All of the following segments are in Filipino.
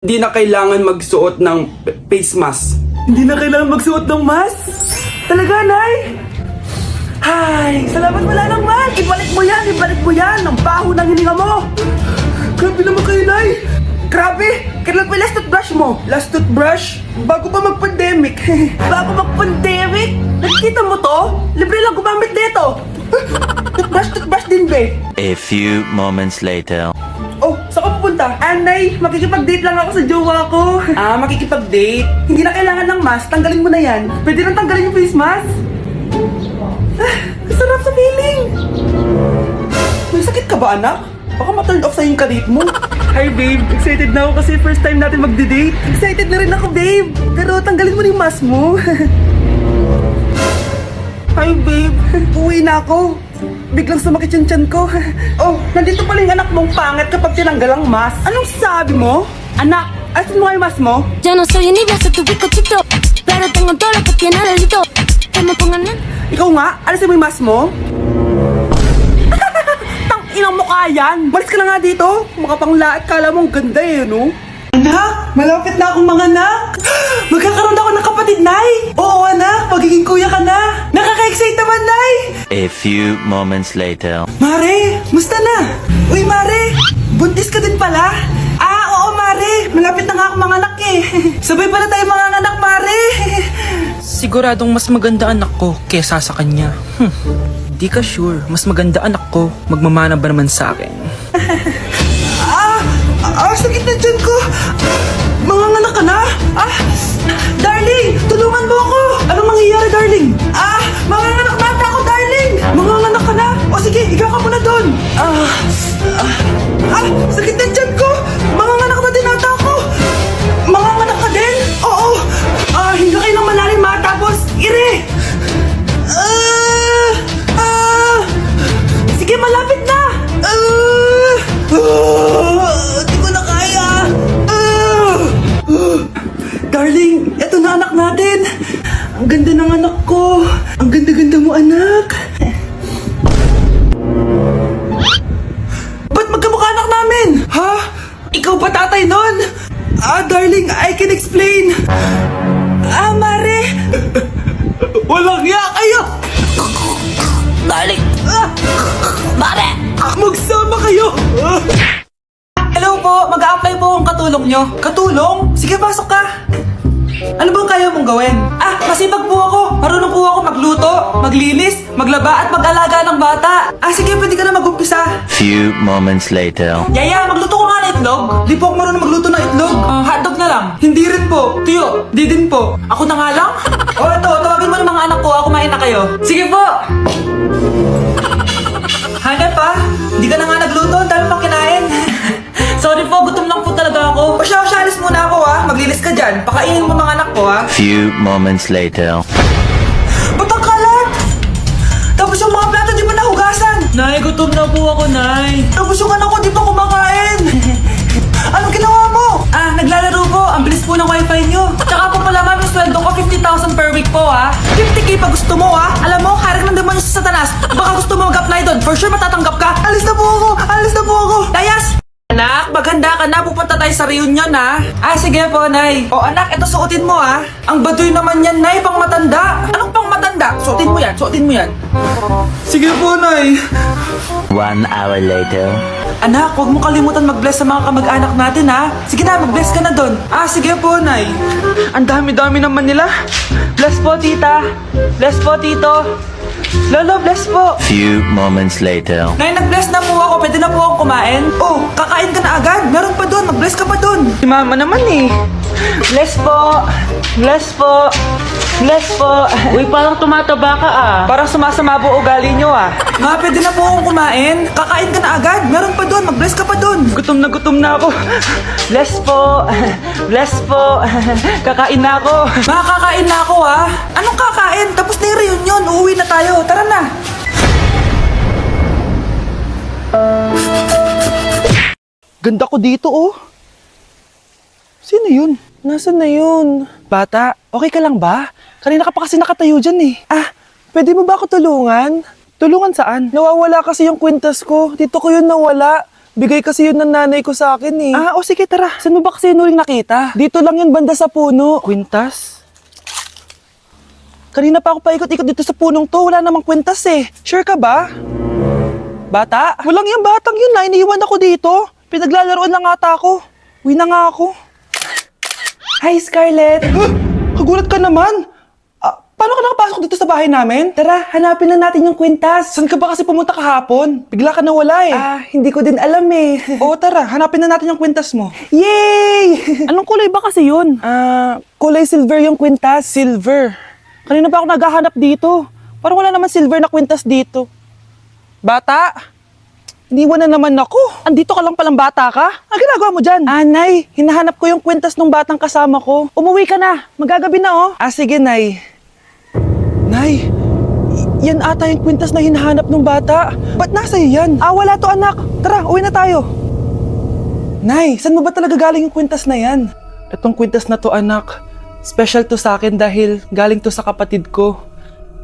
Hindi na kailangan magsuot ng face mask. Hindi na kailangan magsuot ng mask? Talaga, Nay? Hay, salamat wala ng mask. Ibalik mo yan. Ang baho ng hininga mo. Grabe naman kayo, Nay. Grabe! Kailan pa yung last toothbrush mo? Last toothbrush? Bago pa mag-pandemic. Bago mag-pandemic? Nakikita mo to? Libre lang gumamit dito. Toothbrush din, be. A few moments later. Oh, saan ka pupunta? Anay, makikipag-date lang ako sa jowa ko. Ah, makikipag-date? Hindi na kailangan ng mask, tanggalin mo na yan. Pwede nang tanggalin yung face mask? Ah, sarap sa feeling. May sakit ka ba, anak? Baka ma-turn off sa'yo yung karit mo. Hi, babe. Excited na ako kasi first time natin mag-date. Excited na rin ako, babe. Pero tanggalin mo na yung mask mo. Hi, babe. Uwi na ako. Biglang sumakit yung tiyan ko. Oh, nandito pala yung anak mong pangit kapag tinanggal ang mask. Anong sabi mo? Anak, asin mo yung mask mo? Ya no soy envidioso tu bizcochito, pero tengo todo lo que tiene delito. Que me pongan en... Ikaw nga, alisin mo yung mask mo? Tang inang mukha yan. Malis ka na nga dito. Makapanglaat, kala mong ganda eh, no? Anak, malapit na akong mga anak. Magkakaroon ako ng kapatid, Nay. Oo, anak, magiging kuya ka na. Nakaka-excite naman, Nay. A few moments later. Mare, musta na? Uy, Mare, buntis ka din pala? Ah, oo, Mare. Malapit na nga akong mga anak eh. Sabay pala tayo mga anak, Mare. Siguradong mas maganda anak ko kesa sa kanya. Di ka sure, mas maganda anak ko, magmamana ba naman sa akin? Sakit na dyan ko. Mga anak ka na? Darling, tulungan mo ako. Anong mangyayari, darling? Mga anak mata ako, darling. Mga anak ka na? O sige, ikaw ka muna doon. Sakit na dyan ko. Mga anak na din ata ako. Mga anak ka din? Oo. Hinga kayo ng malalim ha, tapos ire. Sige, malapit na. Di ko na kaya. Darling, eto na anak natin. Ang ganda ng anak ko. Ang ganda-ganda mo, anak. Ba't magkamukha anak namin? Ha? Ikaw ba tatay nun? Darling, I can explain. Mare. Walang ya kayo. Darling, Mare! Magsama kayo. Hello po, mag-a-apply po akong katulong nyo. Katulong? Sige, pasok ka. Ano bang kaya mong gawin? Masipag po ako. Marunong po ako magluto, maglinis, maglaba at mag-alaga ng bata. Sige, pwede ka na mag-umpisa. Few moments later. Yaya, magluto ko nga ng itlog. Di po ako marunong magluto ng itlog. Hotdog na lang. Hindi rin po. Tiyo, di din po. Ako na nga lang? Eto, tawagin mo ng mga anak ko. Kumain na kayo. Sige po. Hanap pa? Hindi ka na nga nagluto. Ang dami pang kinain. Sorry po, gutom lang po talaga ako. Alis muna ako Maglinis ka dyan. Pakainin mo mga anak ko Few moments later. Ba't ang kalat? Tapos yung mga plato di pa nahugasan. Nay, gutom na po ako, Nay. Tapos yung anak ko di pa kumakain. Anong ginawa mo? Naglalaro po. Ang bilis po ng wifi nyo. Tsaka po pala ma'am, yung sweldo ko 50,000 per week po 50k pa gusto mo Alam mo, harang ng demonyo sa Satanas. Baka gusto mo mag-apply doon. For sure matatanggap ka. Alis na po ako. Layas! Anak, maghanda ka na. Pupunta tayo sa reunion sige po, Nay. O anak, eto suotin mo Ang baduy naman yan, Nay, pang matanda. Anong pang matanda? Suotin mo yan. Sige po, Nay. 1 hour later. Anak, huwag mo kalimutan mag-bless sa mga kamag-anak natin Sige na, mag-bless ka na doon. Sige po, Nay. Ang dami-dami naman nila. Bless po, tita. Bless po, tito. Lolo, bless po. Few moments later. Nay, nag-bless na po ako. Pwede na po akong kumain. Oh, kakain ka na agad. Meron pa doon. Mag-bless ka pa doon. Si mama naman Bless po. Bless po. Bless po. Uy, parang tumataba ka Parang sumasama po ugali nyo Nga, pwede na po akong kumain. Kakain ka na agad. Meron pa doon. Mag-bless ka pa doon. Gutom na ako. Bless po. Bless po. Kakain na ako. Makakain na ako Anong kakain? Tapos na yung reunion. Uuwi na tayo. Tara na. Ganda ko dito Sino yun? Nasaan na yun? Bata, okay ka lang ba? Kanina ka pa kasi nakatayo dyan pwede mo ba ako tulungan? Tulungan saan? Nawawala kasi yung kwintas ko. Dito ko yun nawala. Bigay kasi yun ng nanay ko sa akin eh. O sige, tara. Saan mo ba kasi yun uling nakita? Dito lang yun, banda sa puno. Kwintas? Kanina pa ako paikot-ikot dito sa punong to. Wala namang kwintas eh. Sure ka ba? Bata? Walang yung batang yun na. Iniiwan ako dito. Pinaglalaroan lang ata ako. Uwi na nga ako. Hi, Scarlett. Kagulat ka naman. Paano ka nakapasok dito sa bahay namin? Tara, hanapin lang natin yung kwintas. Saan ka ba kasi pumunta kahapon? Bigla ka nawala eh. Hindi ko din alam eh. Oo, tara, hanapin na natin yung kwintas mo. Yay! Anong kulay ba kasi yun? Kulay silver yung kwintas. Silver? Kanina ba ako naghahanap dito? Parang wala naman silver na kwintas dito. Bata? Iniwan na naman ako. Andito ka lang palang bata ka? Ang ginagawa mo dyan? Nay, hinahanap ko yung kwintas ng batang kasama ko. Umuwi ka na. Magagabi na oh. Sige, Nay. Nay, yan ata yung kwintas na hinahanap ng bata. Ba't nasa iyo yan? Wala to anak. Tara, uwi na tayo. Nay, saan mo ba talaga galing yung kwintas na yan? Itong kwintas na to anak, special to sa akin dahil galing to sa kapatid ko.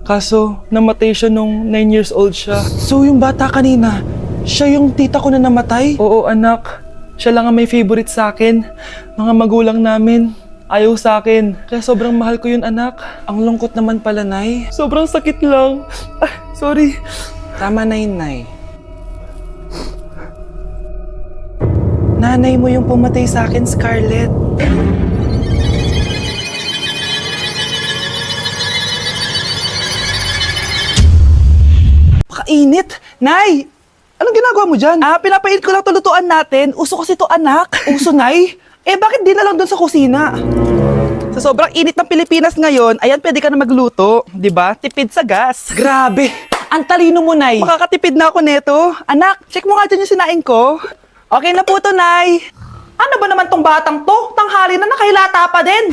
Kaso, namatay siya nung 9 years old siya. So yung bata kanina, siya yung tita ko na namatay? Oo anak, siya lang ang may favorite sa akin. Mga magulang namin. Ayaw sa akin. Kaya sobrang mahal ko yun, anak. Ang lungkot naman pala, Nay. Sobrang sakit lang. Sorry. Tama na yun, Nay. Nanay mo yung pumatay sa akin, Scarlett. Pakainit. Nay! Anong ginagawa mo dyan? Pinapainit ko lang tulutuan natin. Uso kasi to, anak. Uso, Nay? Bakit di na lang doon sa kusina? Sa sobrang init ng Pilipinas ngayon, ayan, pwede ka na magluto. Diba? Tipid sa gas. Grabe! Ang talino mo, Nay. Makakatipid na ako neto. Anak, check mo nga dyan yung sinaing ko. Okay na po to, Nay. Ano ba naman tong batang to? Tanghali na nakahilata pa din.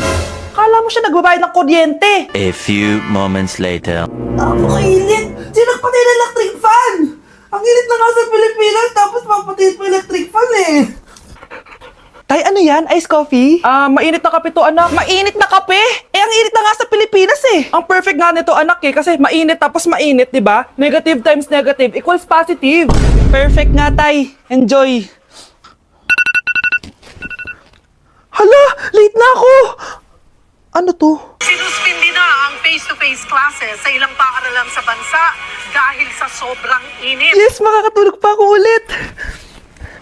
Kala mo siya nagbabayad ng kuryente. A few moments later. Napakainit! Sinagpatay ng electric fan! Ang init na nga sa Pilipinas, tapos mapatay pa electric fan eh. Tay, ano yan? Ice coffee? Mainit na kape to, anak. Mainit na kape? Ang init na nga sa Pilipinas eh. Ang perfect nga nito, anak eh. Kasi mainit tapos mainit, di ba? Negative times negative equals positive. Perfect nga, Tay. Enjoy. Hala! Late na ako! Ano to? Sinuspindi na ang face-to-face classes sa ilang paaralan sa bansa dahil sa sobrang init. Yes, makakatulog pa ako ulit.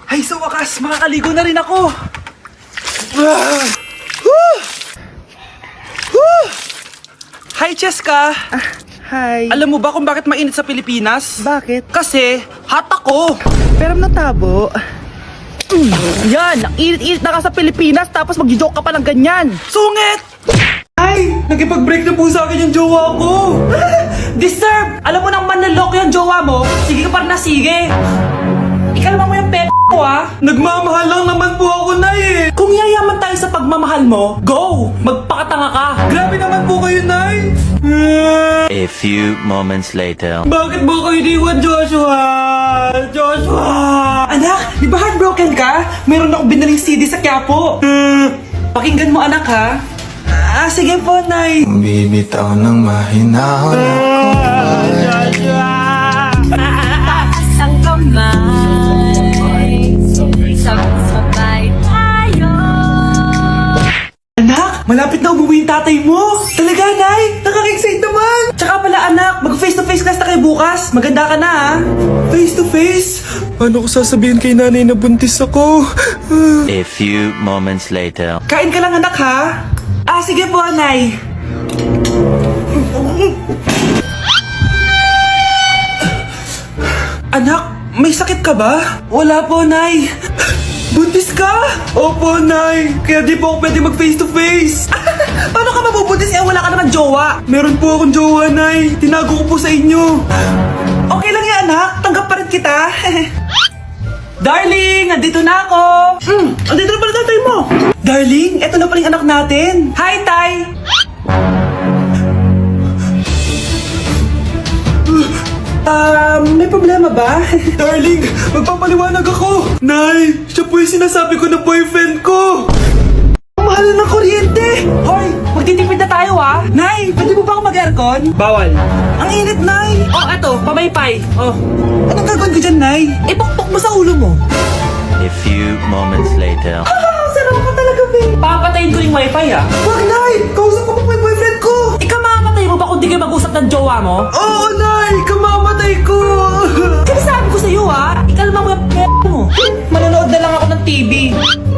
Ay, sa wakas, makakaligo na rin ako. Hi, Cheska. Hi. Alam mo ba kung bakit mainit sa Pilipinas? Bakit? Kasi, hot ako. Pero natabo. Yan, ang init-init na ka sa Pilipinas tapos mag-joke ka pa ng ganyan. Sungit! Ay, nakipag-break na po sa akin yung jowa ko. Disturb! Alam mo nang manloloko yung jowa mo, sige ka pa rin na sige. Ikalma mo yung ko ah. Nagmamahal lang naman po ako, Nay eh. Kung yayaman tayo sa pagmamahal mo, go! Magpakatanga ka. Grabe naman po kayo, Nay. A few moments later. Bakit mo kayo iniwan, Joshua? Joshua! Anak, di ba heartbroken ka? Meron akong binaling CD sa Quiapo. Pakinggan mo, anak, ha? Sige po, Nay. Bibitaw ng mahinahon ako. Taas ang kamay, sabay tayo. Anak, malapit na umuwi yung tatay mo. Talaga, Nay? Nakaka-excite naman. Tsaka pala, anak, mag-face-to-face class na kayo bukas. Maganda ka na, ha? Face-to-face? Paano ko sasabihin kay nanay na buntis ako? A few moments later. Kain ka lang, anak, ha? Sige po, Nay. Anak, may sakit ka ba? Wala po, Nay. Buntis ka? Opo, Nay. Kaya di po ako pwede mag-face-to-face. Paano ka mabubuntis? Wala ka naman jowa. Meron po akong jowa, Nay. Tinago ko po sa inyo. Okay lang yan, anak. Tanggap pa rin kita. Darling, nandito na ako. Andito na pala tatay mo. Darling, eto na pala yung anak natin. Hi, Tay. May problema ba? Darling, magpapaliwanag ako. Nay, siya po yung sinasabi ko na boyfriend ko. Ang mahal na ng kuryente. Hoy, magtitipid na tayo ah. Nay, pwede mo ba ako mag-aircon? Bawal. Ang init, Nay. Eto, pamaypay. Anong gagawin ko dyan, Nay? Ipukpok mo sa ulo mo. few moments later. Sarap ka talaga, babe. Papatayin ko yung wifi ah. Wag, Nay! Kausap ko pa po yung boyfriend ko! Ikaw mamamatay mo ba kung di kayo mag-usap ng jowa mo? Oo, Nay! Kamamatay ko! Sinasabi ko sa'yo ah, ikalma mo yung mo. Manonood na lang ako ng TV.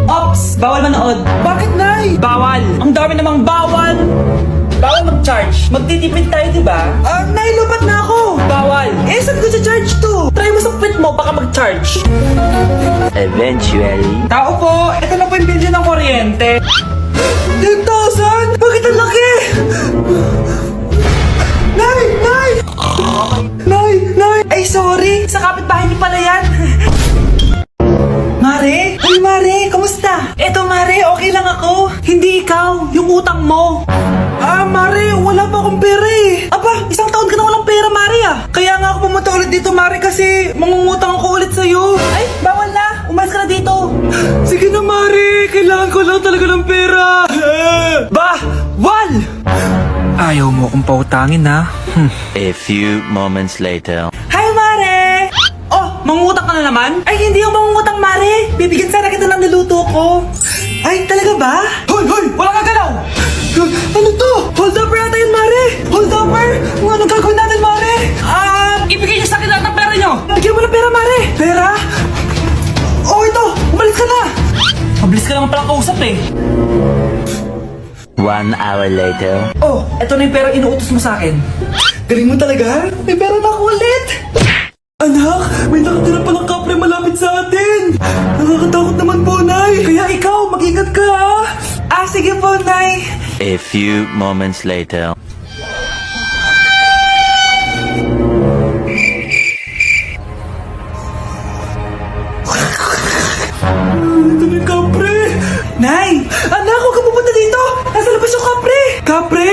Ops, bawal manood. Bakit, Nay? Bawal. Ang dami namang bawal. Bawal mag-charge. Magtitipid tayo, di ba? Nay, lupat na ako! Bawal. Eh, saan ko charge to? Try mo sa puwit mo, baka mag-charge. Eventually. Tao po, ito na po yung bilyo ng kuryente. 10,000? Bakit ang laki? Nay! Nay! Nay! Nay! Ay, sorry! Sa kapitbahay niyo pala yan! Mare? Ay, Mare! Kamusta? Eto, Mare, okay lang ako. Hindi ikaw, yung utang mo. Mare, wala pa akong pera eh. Aba, isang taon ka na walang pera, Mare ah. Kaya nga ako pumunta ulit dito, Mare, kasi mangungutang ako ulit sa'yo. Ay, bawal na. Umalis ka na dito. Sige na, Mare. Kailangan ko lang talaga ng pera. Wal! Ayaw mo kong pautangin ha. A few moments later. Hi, Mare! Oh, mangungutang ka na naman? Ay, hindi ako mangungutang, Mare. Bibigyan sana kita ng niluto ko. Ay, talaga ba? Hoy! Hoy! Wala ka galaw! Ano to? Hold upper yata yun, Mare! Hold upper? Anong gagawin natin, Mare? Ibigay niyo sa akin lahat ng pera niyo. Bigyan mo ng pera, Mare! Pera? Oh, ito! Umalis ka na! Mabilis ka naman palang kausap eh. 1 hour later. Oh, eto na yung pera inuutos mo sa akin. Galing mo talaga? May pera na ako ulit! Anak, may nakatira palang kapre malapit sa atin! Nakakatakot naman po, Nay! Kaya ikaw, mag-ingat ka, ha? Sige po, Nay! A few moments later. Ito na yung kapre! Nay! Anak, huwag ka pupunta dito! Nasa labas yung kapre! Kapre?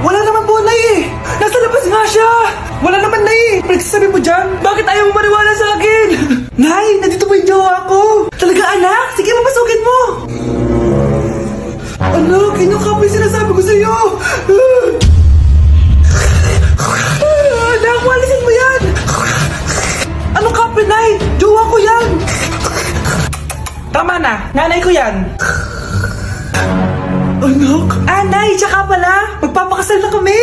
Wala naman po, Nay eh! Nasa labas nga siya! Wala naman, Nay eh! Pinagsasabi mo dyan? Bakit ayaw mo maniwala sa akin? Nay, nandito po yung jowa ko! Talaga, anak? Sige, mapasukin mo! Anak, yun yung kapre sinasabi ko sa'yo! Anak, walisin mo yan! Anong kapre, Nay? Jowa ko yan! Tama na, nanay ko yan. Anak? Nay, tsaka pala, magpapakasal na kami!